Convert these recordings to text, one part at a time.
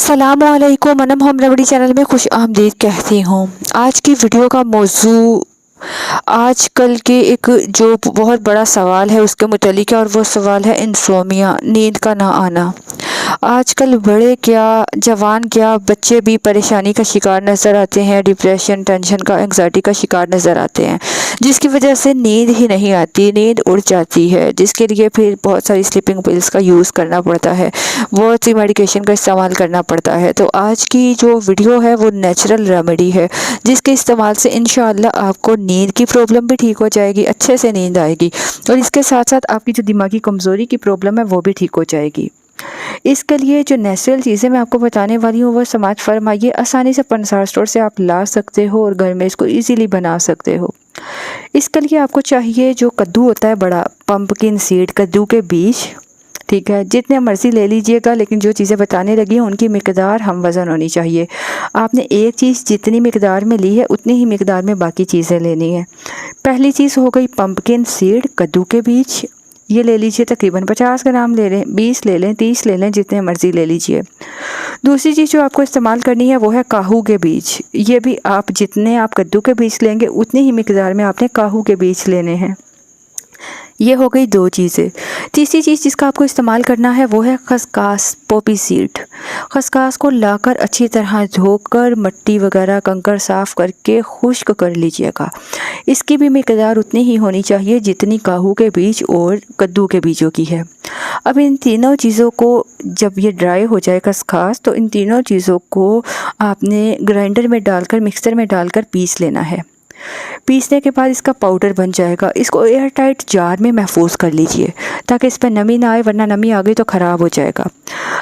अस्सलामुअलैकुम Anam home remedy channel में खुश आमदीद कहती हूँ। आज की वीडियो का मौजू आजकल के एक जो बहुत बड़ा सवाल है उसके मुतालिक है, और वो सवाल है इंसोमिया, नींद का ना आना। आजकल बड़े क्या, जवान क्या, बच्चे भी परेशानी का शिकार नज़र आते हैं, डिप्रेशन, टेंशन का, एंग्जाइटी का शिकार नज़र आते हैं, जिसकी वजह से नींद ही नहीं आती, नींद उड़ जाती है, जिसके लिए फिर बहुत सारी स्लीपिंग पिल्स का यूज़ करना पड़ता है, बहुत सी मेडिकेशन का इस्तेमाल करना पड़ता है। तो आज की जो वीडियो है वो नेचुरल रेमेडी है, जिसके इस्तेमाल से इंशाअल्लाह आपको नींद की प्रॉब्लम भी ठीक हो जाएगी, अच्छे से नींद आएगी, और इसके साथ साथ आपकी जो दिमागी कमज़ोरी की प्रॉब्लम है वो भी ठीक हो जाएगी। इसके लिए जो नेचुरल चीज़ें मैं आपको बताने वाली हूँ वो समाज फरमाइए, आसानी से पंसार स्टोर से आप ला सकते हो और घर में इसको इजीली बना सकते हो। इसके लिए आपको चाहिए जो कद्दू होता है बड़ा, पंपकिन सीड, कद्दू के बीज, ठीक है, जितने मर्ज़ी ले लीजिएगा, लेकिन जो चीज़ें बताने लगी हैं उनकी मिकदार हम वज़न होनी चाहिए। आपने एक चीज़ जितनी मिकदार में ली है उतनी ही मिकदार में बाकी चीज़ें लेनी है। पहली चीज़ हो गई पंपकिन सीड, कद्दू के बीज, ये ले लीजिए, तकरीबन 50 ग्राम ले लें, 20 ले लें, 30 ले लें, जितने मर्ज़ी ले लीजिए। दूसरी चीज़ जो आपको इस्तेमाल करनी है वो है काहू के बीज। ये भी आप जितने आप कद्दू के बीज लेंगे उतनी ही मिकदार में आपने काहू के बीज लेने हैं। ये हो गई दो चीज़ें। तीसरी चीज़ जिसका आपको इस्तेमाल करना है वो है खसकास, पोपी सीड। खसकास को लाकर अच्छी तरह धोकर मट्टी वगैरह कंकड़ साफ़ करके खुश्क कर लीजिएगा। इसकी भी मिकदार उतनी ही होनी चाहिए जितनी काहू के बीज और कद्दू के बीजों की है। अब इन तीनों चीज़ों को जब ये ड्राई हो जाए खसकास, तो इन तीनों चीज़ों को आपने ग्राइंडर में डालकर, मिक्सर में डालकर पीस लेना है। पीसने के बाद इसका पाउडर बन जाएगा। इसको एयर टाइट जार में महफूज कर लीजिए ताकि इस पर नमी ना आए, वरना नमी आ गई तो ख़राब हो जाएगा।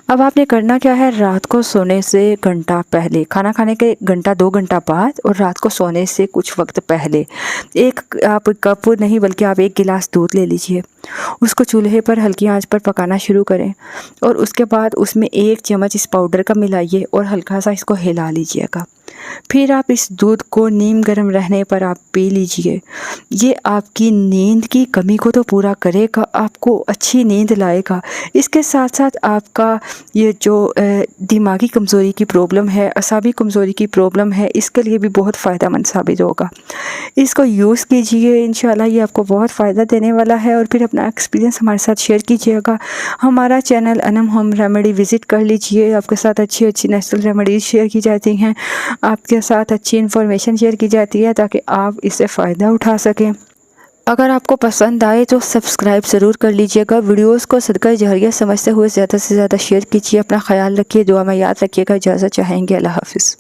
अब आपने करना क्या है, रात को सोने से घंटा पहले, खाना खाने के घंटा 2 घंटा बाद और रात को सोने से कुछ वक्त पहले एक आप कप नहीं बल्कि आप 1 गिलास दूध ले लीजिए। उसको चूल्हे पर हल्की आंच पर पकाना शुरू करें और उसके बाद उसमें 1 चम्मच इस पाउडर का मिलाइए और हल्का सा इसको हिला लीजिएगा। फिर आप इस दूध को नीम गर्म रहने पर आप पी लीजिए। ये आपकी नींद की कमी को तो पूरा करेगा, आपको अच्छी नींद लाएगा। इसके साथ साथ आपका ये जो दिमागी कमज़ोरी की प्रॉब्लम है, असाबी कमज़ोरी की प्रॉब्लम है, इसके लिए भी बहुत फ़ायदेमंद साबित होगा। इसको यूज़ कीजिए, इंशाल्लाह ये आपको बहुत फ़ायदा देने वाला है। और फिर अपना एक्सपीरियंस हमारे साथ शेयर कीजिएगा। हमारा channel Anam home remedy visit कर लीजिए, आपके साथ अच्छी अच्छी नेचुरल रेमेडीज़ शेयर की जाती हैं, आपके साथ अच्छी इन्फॉर्मेशन शेयर की जाती है ताकि आप इससे फ़ायदा उठा सकें। अगर आपको पसंद आए तो सब्सक्राइब ज़रूर कर लीजिएगा। वीडियोस को सदका जहरिया समझते हुए ज़्यादा से ज़्यादा शेयर कीजिए। अपना ख्याल रखिए, दुआ में याद रखिएगा। इजाज़त चाहेंगे। अल्लाह हाफ़िज़।